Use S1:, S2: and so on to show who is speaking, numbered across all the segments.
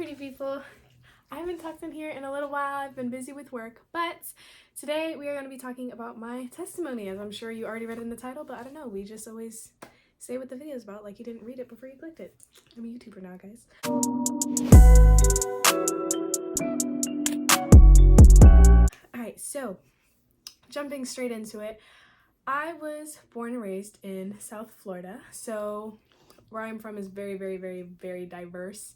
S1: pretty people. I haven't talked in here in a little while. I've been busy with work, but today we are going to be talking about my testimony, as I'm sure you already read in the title, but I don't know, we just always say what the video is about like you didn't read it before you clicked it. I'm a YouTuber now, guys. Alright, so jumping straight into it, I was born and raised in South Florida, so where I'm from is very, very, very, very diverse.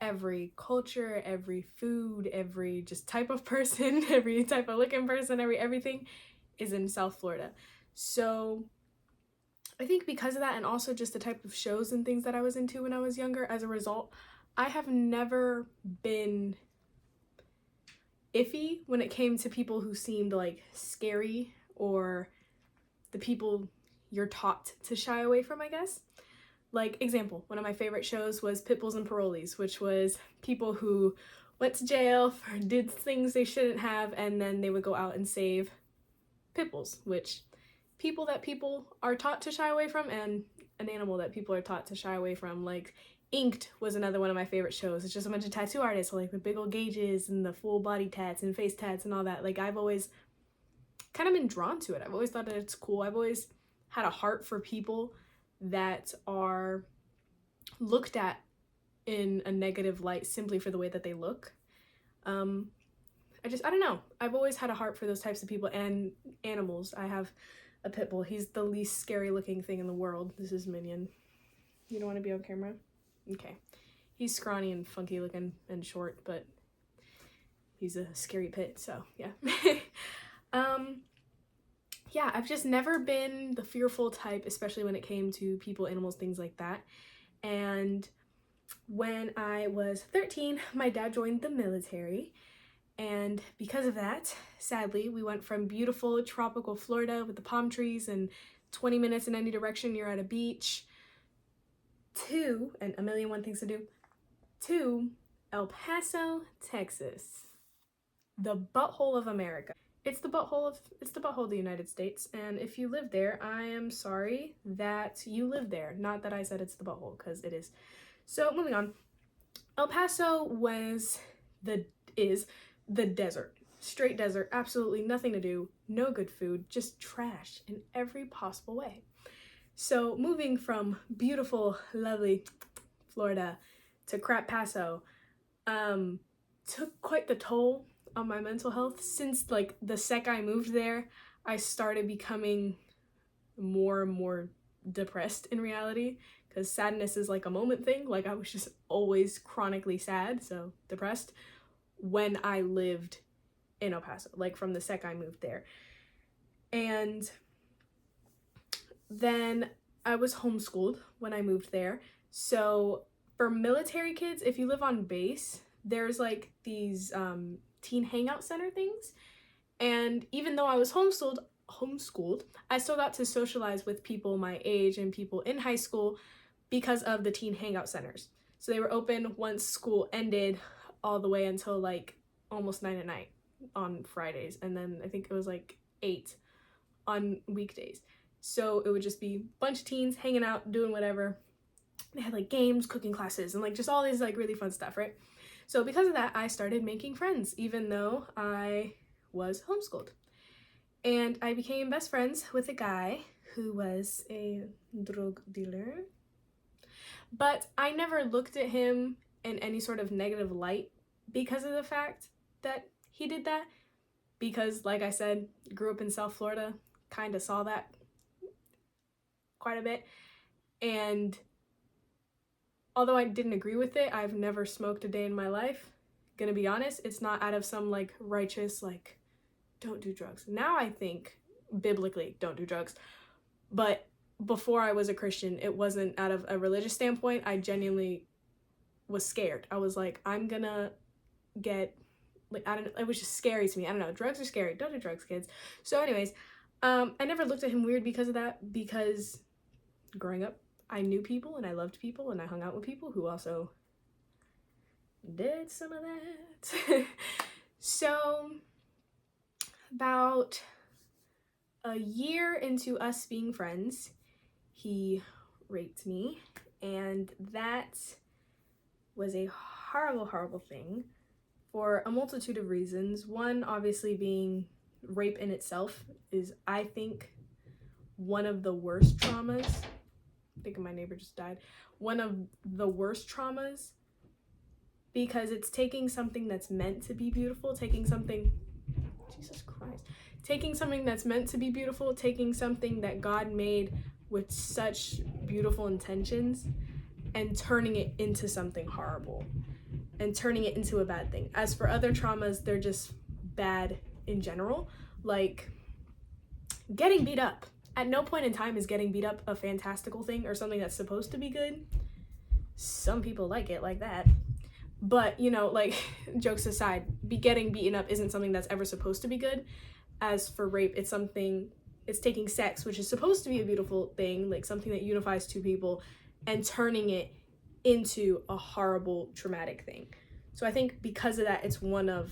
S1: Every culture, every food, every just type of person, every type of looking person, everything is in South Florida. So I think because of that, and also just the type of shows and things that I was into when I was younger, as a result, I have never been iffy when it came to people who seemed like scary or the people you're taught to shy away from, I guess. Like, example, one of my favorite shows was Pitbulls and Parolees, which was people who went to jail for did things they shouldn't have, and then they would go out and save pitbulls, which people are taught to shy away from, and an animal that people are taught to shy away from. Like, Inked was another one of my favorite shows. It's just a bunch of tattoo artists, like with big old gauges and the full body tats and face tats and all that. Like, I've always kind of been drawn to it. I've always thought that it's cool. I've always had a heart for people that are looked at in a negative light simply for the way that they look. I don't know. I've always had a heart for those types of people and animals. I have a pit bull. He's the least scary looking thing in the world. This is Minion. You don't want to be on camera? Okay. He's scrawny and funky looking and short, but he's a scary pit, so yeah. Yeah, I've just never been the fearful type, especially when it came to people, animals, things like that. And when I was 13, my dad joined the military. And because of that, sadly, we went from beautiful tropical Florida with the palm trees and 20 minutes in any direction, you're at a beach, to, and a million one things to do, to El Paso, Texas, the butthole of America. It's the butthole of the United States, and if you live there, I am sorry that you live there. Not that I said it's the butthole, because it is. So moving on, El Paso is the desert, straight desert, absolutely nothing to do, no good food, just trash in every possible way. So moving from beautiful, lovely Florida to crap Paso, took quite the toll on my mental health. Since like the sec I moved there, I started becoming more and more depressed in reality, because sadness is like a moment thing. Like, I was just always chronically sad, so depressed, when I lived in El Paso, like from the sec I moved there. And then I was homeschooled when I moved there. So for military kids, if you live on base, there's like these teen hangout center things, and even though I was homeschooled, I still got to socialize with people my age and people in high school because of the teen hangout centers. So they were open once school ended all the way until like almost 9 at night on Fridays, and then I think it was like 8 on weekdays. So it would just be a bunch of teens hanging out, doing whatever. They had like games, cooking classes, and like just all these like really fun stuff, right? So because of that, I started making friends, even though I was homeschooled. And I became best friends with a guy who was a drug dealer. But I never looked at him in any sort of negative light because of the fact that he did that. Because, like I said, grew up in South Florida, kind of saw that quite a bit. And although I didn't agree with it, I've never smoked a day in my life. Gonna be honest, it's not out of some like righteous, like, don't do drugs. Now I think, biblically, don't do drugs. But before I was a Christian, it wasn't out of a religious standpoint. I genuinely was scared. I was like, I'm gonna get, like, I don't know, it was just scary to me. I don't know, drugs are scary. Don't do drugs, kids. So anyways, I never looked at him weird because of that, because growing up, I knew people and I loved people and I hung out with people who also did some of that. So about a year into us being friends, he raped me, and that was a horrible, horrible thing for a multitude of reasons. One, obviously, being rape in itself is, I think, one of the worst traumas. I think my neighbor just died. One of the worst traumas, because it's taking something that's meant to be beautiful, taking something that's meant to be beautiful, taking something that God made with such beautiful intentions, and turning it into something horrible, and turning it into a bad thing. As for other traumas, they're just bad in general, like getting beat up. At no point in time is getting beat up a fantastical thing or something that's supposed to be good. Some people like it like that. But, you know, like, jokes aside, getting beaten up isn't something that's ever supposed to be good. As for rape, it's taking sex, which is supposed to be a beautiful thing, like something that unifies two people, and turning it into a horrible, traumatic thing. So I think because of that, it's one of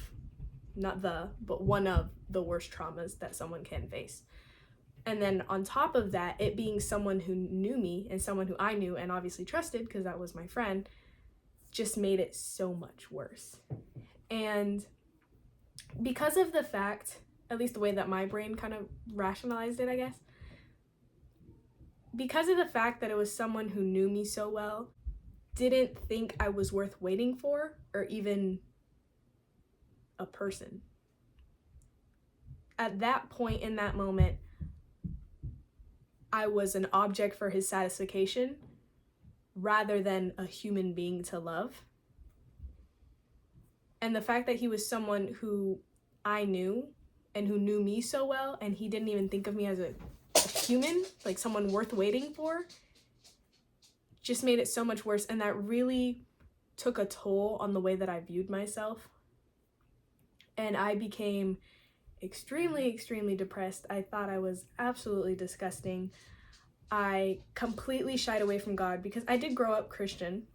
S1: the worst traumas that someone can face. And then on top of that, it being someone who knew me and someone who I knew and obviously trusted, because that was my friend, just made it so much worse. And because of the fact, at least the way that my brain kind of rationalized it, I guess, because of the fact that it was someone who knew me so well, didn't think I was worth waiting for, or even a person. At that point in that moment, I was an object for his satisfaction rather than a human being to love. And the fact that he was someone who I knew and who knew me so well, and he didn't even think of me as a human, like someone worth waiting for, just made it so much worse. And that really took a toll on the way that I viewed myself. And I became extremely, extremely depressed. I thought I was absolutely disgusting. I completely shied away from God, because I did grow up Christian.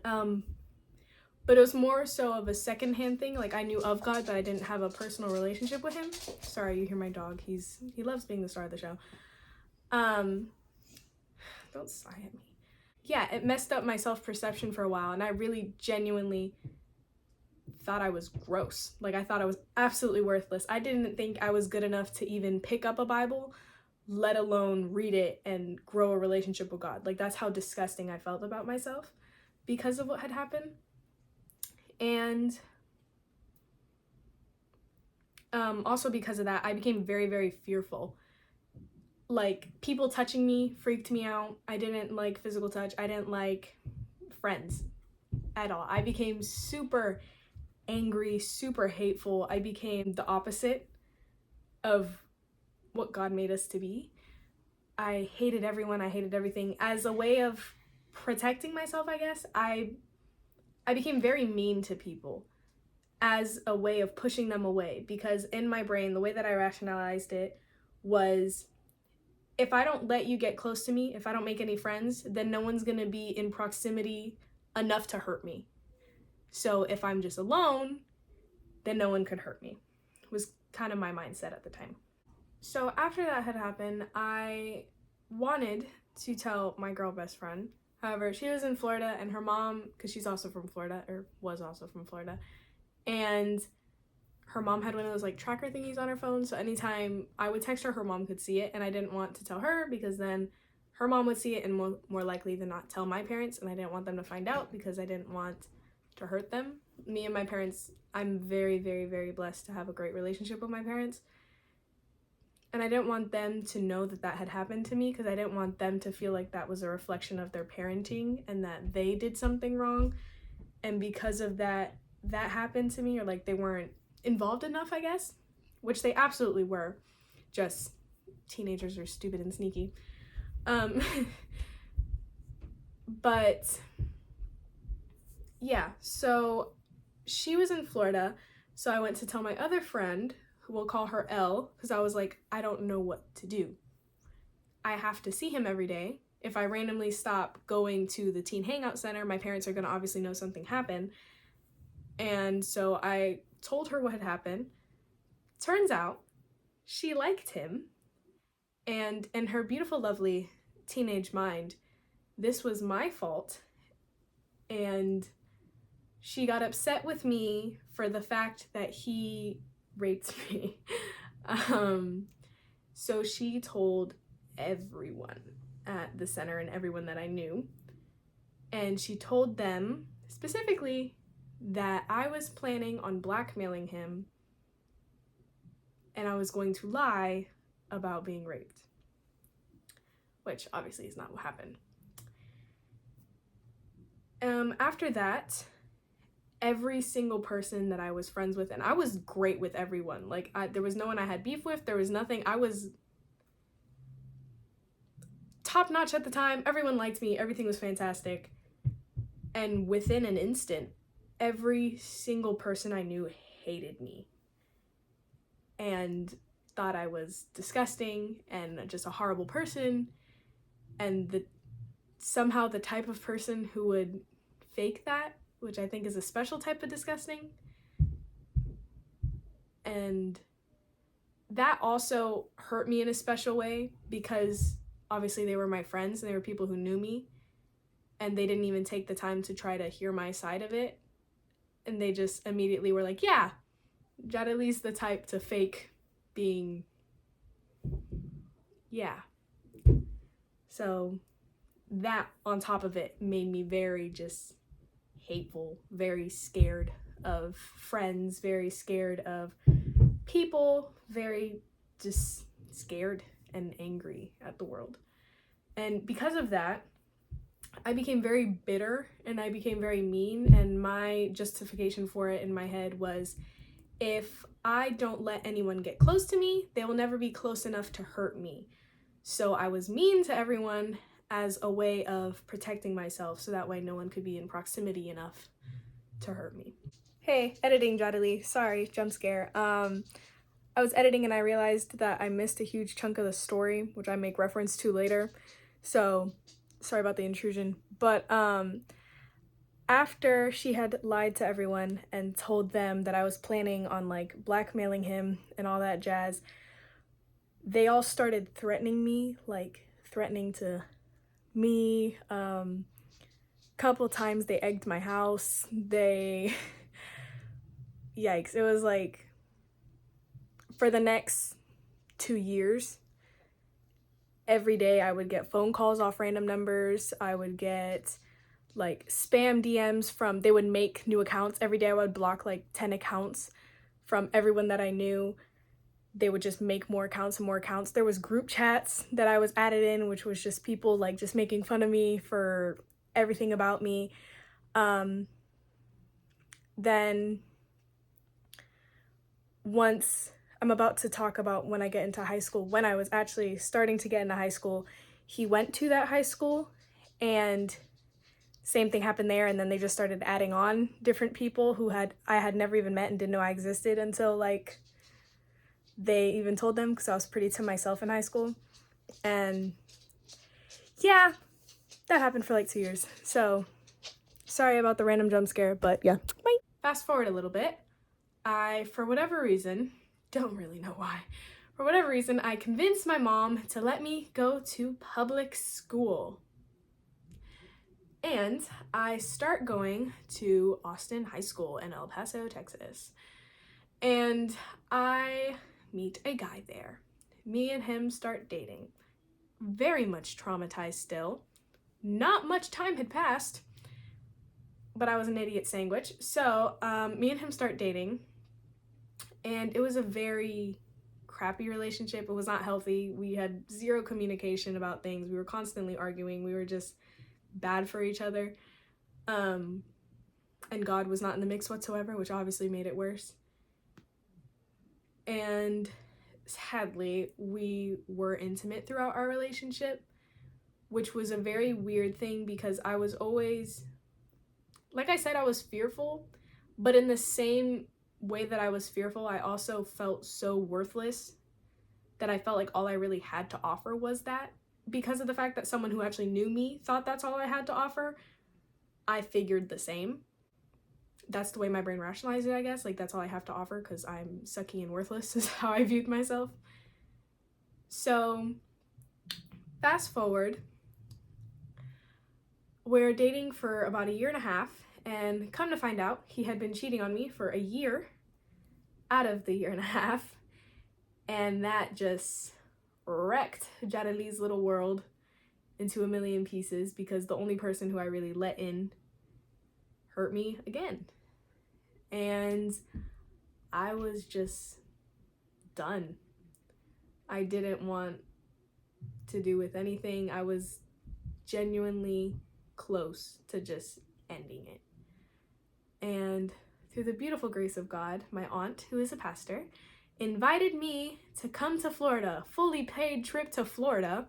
S1: But it was more so of a secondhand thing. Like, I knew of God, but I didn't have a personal relationship with him. Sorry, you hear my dog. He loves being the star of the show. Don't sigh at me. Yeah, it messed up my self-perception for a while, and I really genuinely thought I was gross. Like, I thought I was absolutely worthless. I didn't think I was good enough to even pick up a Bible, let alone read it and grow a relationship with God. Like, that's how disgusting I felt about myself because of what had happened. And also because of that, I became very, very fearful. Like, people touching me freaked me out. I didn't like physical touch. I didn't like friends at all. I became super angry, super hateful. I became the opposite of what God made us to be. I hated everyone. I hated everything. As a way of protecting myself, I guess, I became very mean to people as a way of pushing them away, because in my brain, the way that I rationalized it was, if I don't let you get close to me, if I don't make any friends, then no one's gonna be in proximity enough to hurt me. So if I'm just alone, then no one could hurt me. It was kind of my mindset at the time. So after that had happened, I wanted to tell my girl best friend. However, she was in Florida, and her mom, because she's also from Florida, or was also from Florida, and her mom had one of those like tracker thingies on her phone, so anytime I would text her, her mom could see it, and I didn't want to tell her because then her mom would see it and more likely than not tell my parents, and I didn't want them to find out because I didn't want to hurt them. Me and my parents, I'm very, very, very blessed to have a great relationship with my parents. And I didn't want them to know that that had happened to me, because I didn't want them to feel like that was a reflection of their parenting and that they did something wrong. And because of that, that happened to me, or like they weren't involved enough, I guess, which they absolutely were. Just teenagers are stupid and sneaky. But yeah, so she was in Florida. So I went to tell my other friend, who we'll call her L, because I was like, I don't know what to do. I have to see him every day. If I randomly stop going to the teen hangout center, my parents are going to obviously know something happened. And so I told her what had happened. Turns out she liked him. And in her beautiful, lovely teenage mind, this was my fault. And she got upset with me for the fact that he raped me. So she told everyone at the center and everyone that I knew. And she told them specifically that I was planning on blackmailing him and I was going to lie about being raped, which obviously is not what happened. After that, every single person that I was friends with, and I was great with everyone. Like, there was no one I had beef with. There was nothing. I was top notch at the time. Everyone liked me. Everything was fantastic. And within an instant, every single person I knew hated me and thought I was disgusting and just a horrible person, and somehow the type of person who would fake that, which I think is a special type of disgusting. And that also hurt me in a special way because obviously they were my friends and they were people who knew me, and they didn't even take the time to try to hear my side of it. And they just immediately were like, yeah, Jarilee's the type to fake being, yeah. So that on top of it made me very just hateful, very scared of friends, very scared of people, very just scared and angry at the world. And because of that, I became very bitter and I became very mean, and my justification for it in my head was, if I don't let anyone get close to me, they will never be close enough to hurt me. So I was mean to everyone as a way of protecting myself, so that way no one could be in proximity enough to hurt me. Hey, editing Jarilee. Sorry, jump scare. I was editing and I realized that I missed a huge chunk of the story, which I make reference to later. So sorry about the intrusion. But after she had lied to everyone and told them that I was planning on like blackmailing him and all that jazz, they all started threatening me, like threatening to me. Couple times they egged my house. Yikes. It was like, for the next 2 years, every day I would get phone calls off random numbers. I would get like spam DMs they would make new accounts. Every day I would block like 10 accounts from everyone that I knew. They would just make more accounts and more accounts. There was group chats that I was added in, which was just people like just making fun of me for everything about me. Then once, I'm about to talk about when I get into high school, when I was actually starting to get into high school, he went to that high school and same thing happened there, and then they just started adding on different people who I had never even met and didn't know I existed until like they even told them, because I was pretty to myself in high school. And yeah, that happened for like 2 years. So sorry about the random jump scare, but yeah. Bye. Fast forward a little bit. For whatever reason, don't really know why, for whatever reason, I convinced my mom to let me go to public school. And I start going to Austin High School in El Paso, Texas. And I meet a guy there. Me and him start dating. Very much traumatized still. Not much time had passed, but I was an idiot sandwich. So me and him start dating. And it was a very crappy relationship. It was not healthy. We had zero communication about things. We were constantly arguing. We were just bad for each other. And God was not in the mix whatsoever, which obviously made it worse. And sadly, we were intimate throughout our relationship, which was a very weird thing because I was always, like I said, I was fearful, but in the same way that I was fearful, I also felt so worthless that I felt like all I really had to offer was that. Because of the fact that someone who actually knew me thought that's all I had to offer, I figured the same. That's the way my brain rationalized it, I guess. Like, that's all I have to offer because I'm sucky and worthless is how I viewed myself. So, fast forward, we're dating for about 1.5 years, And come to find out, he had been cheating on me for a year out of the year and a half. And that just wrecked Jarilee's little world into a million pieces, because the only person who I really let in hurt me again. And I was just done. I didn't want to do with anything. I was genuinely close to just ending it. And through the beautiful grace of God, my aunt, who is a pastor, invited me to come to Florida, fully paid trip to Florida,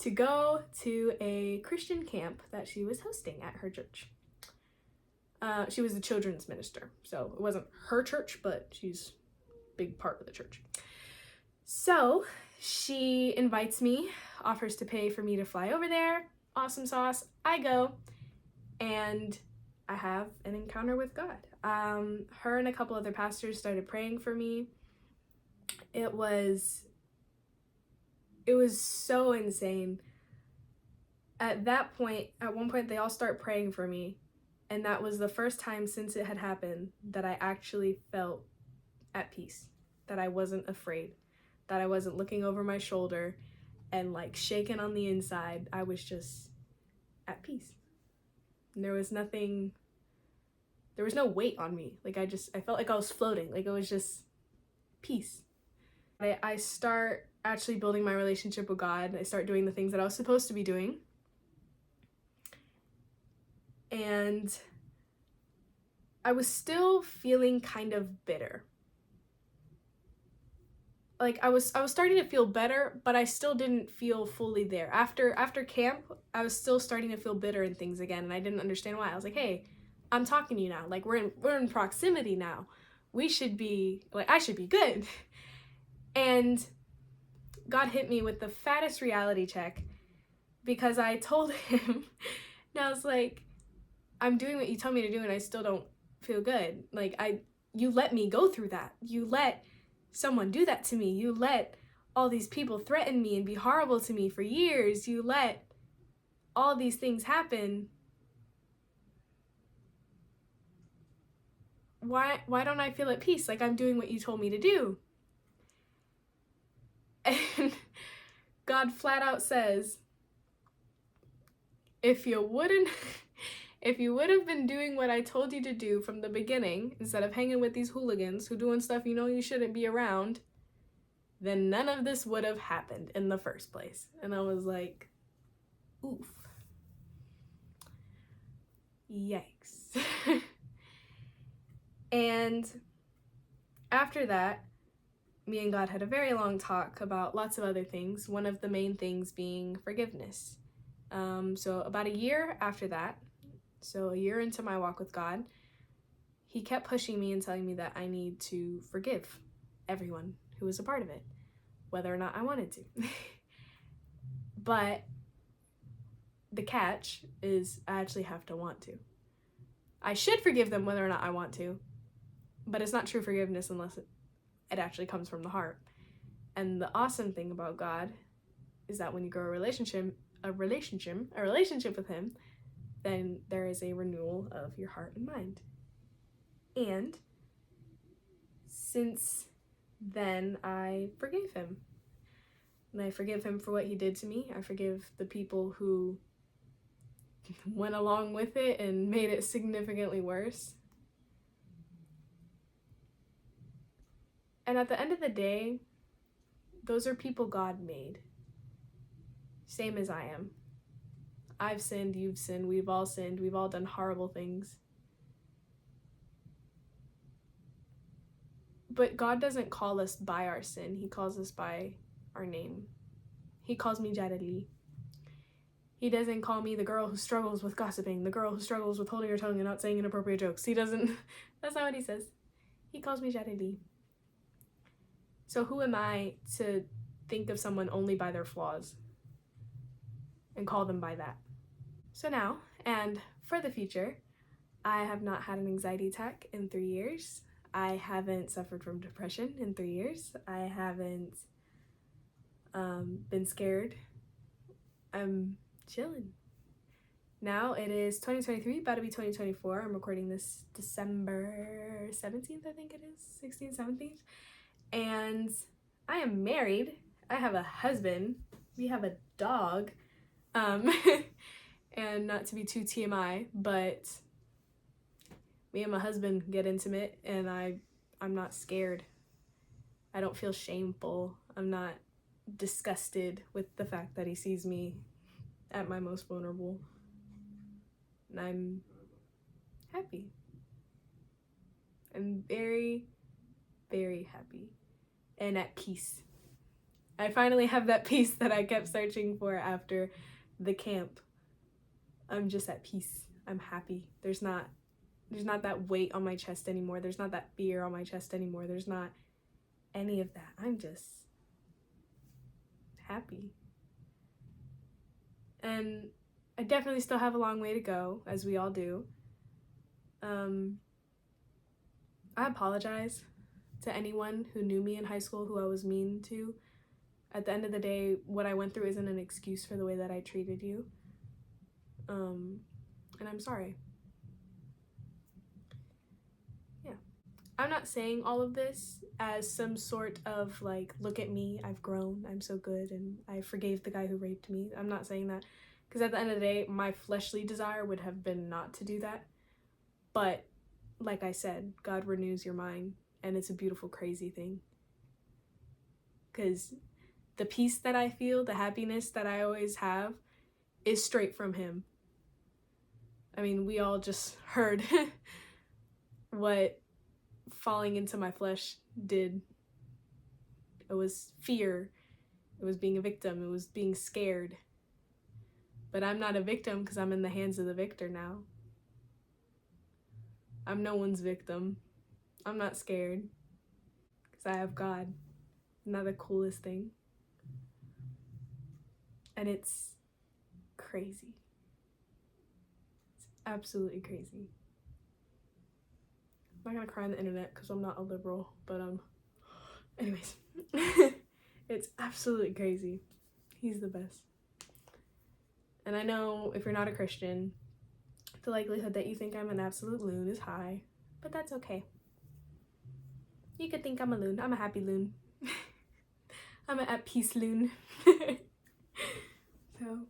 S1: to go to a Christian camp that she was hosting at her church. She was the children's minister, so it wasn't her church, but she's a big part of the church. So she invites me, offers to pay for me to fly over there. Awesome sauce. I go, and I have an encounter with God. Her and a couple other pastors started praying for me. It was so insane. At one point, they all start praying for me. And that was the first time since it had happened that I actually felt at peace, that I wasn't afraid, that I wasn't looking over my shoulder and like shaking on the inside. I was just at peace. And there was no weight on me. Like I felt like I was floating. Like it was just peace. I start actually building my relationship with God. I start doing the things that I was supposed to be doing. And I was still feeling kind of bitter. Like I was starting to feel better, but I still didn't feel fully there. After camp, I was still starting to feel bitter and things again, and I didn't understand why. I was like, "Hey, I'm talking to you now. Like we're in proximity now. I should be good." And God hit me with the fattest reality check, because I told him, and I was like, I'm doing what you tell me to do and I still don't feel good. Like you let me go through that. You let someone do that to me. You let all these people threaten me and be horrible to me for years. You let all these things happen. Why don't I feel at peace? Like I'm doing what you told me to do. And God flat out says, if you would have been doing what I told you to do from the beginning, instead of hanging with these hooligans who doing stuff you know you shouldn't be around, then none of this would have happened in the first place. And I was like, oof. Yikes. And after that, me and God had a very long talk about lots of other things, one of the main things being forgiveness. So about a year after that, so a year into my walk with God, he kept pushing me and telling me that I need to forgive everyone who was a part of it, whether or not I wanted to. But the catch is I actually have to want to. I should forgive them whether or not I want to, but it's not true forgiveness unless it actually comes from the heart. And the awesome thing about God is that when you grow a relationship with him, then there is a renewal of your heart and mind. And since then, I forgave him. And I forgive him for what he did to me. I forgive the people who went along with it and made it significantly worse. And at the end of the day, those are people God made. Same as I am. I've sinned, you've sinned, we've all done horrible things. But God doesn't call us by our sin, he calls us by our name. He calls me Jarilee. He doesn't call me the girl who struggles with gossiping, the girl who struggles with holding her tongue and not saying inappropriate jokes. That's not what he says. He calls me Jarilee. So who am I to think of someone only by their flaws and call them by that? So now, and for the future, I have not had an anxiety attack in 3 years. I haven't suffered from depression in 3 years. I haven't been scared. I'm chilling. Now it is 2023, about to be 2024. I'm recording this December 17th, I think it is, 16th, 17th. And I am married. I have a husband. We have a dog. And not to be too TMI, but me and my husband get intimate, and I'm not scared. I don't feel shameful. I'm not disgusted with the fact that he sees me at my most vulnerable. And I'm happy. I'm very, very happy and at peace. I finally have that peace that I kept searching for after the camp. I'm just at peace. I'm happy. There's not that weight on my chest anymore. There's not that fear on my chest anymore. There's not any of that. I'm just happy. And I definitely still have a long way to go, as we all do. I apologize to anyone who knew me in high school who I was mean to. At the end of the day, what I went through isn't an excuse for the way that I treated you. And I'm sorry. Yeah. I'm not saying all of this as some sort of like, look at me, I've grown, I'm so good, and I forgave the guy who raped me. I'm not saying that, because at the end of the day, my fleshly desire would have been not to do that. But like I said, God renews your mind, and it's a beautiful, crazy thing. Because the peace that I feel, the happiness that I always have, is straight from him. I mean, we all just heard what falling into my flesh did. It was fear. It was being a victim. It was being scared. But I'm not a victim because I'm in the hands of the victor now. I'm no one's victim. I'm not scared because I have God. Isn't that the coolest thing? And it's crazy. It's absolutely crazy. I'm not gonna cry on the internet because I'm not a liberal, but anyways. It's absolutely crazy. He's the best. And I know if you're not a Christian, the likelihood that you think I'm an absolute loon is high, but that's okay. You could think I'm a loon. I'm a happy loon. I'm an at peace loon. So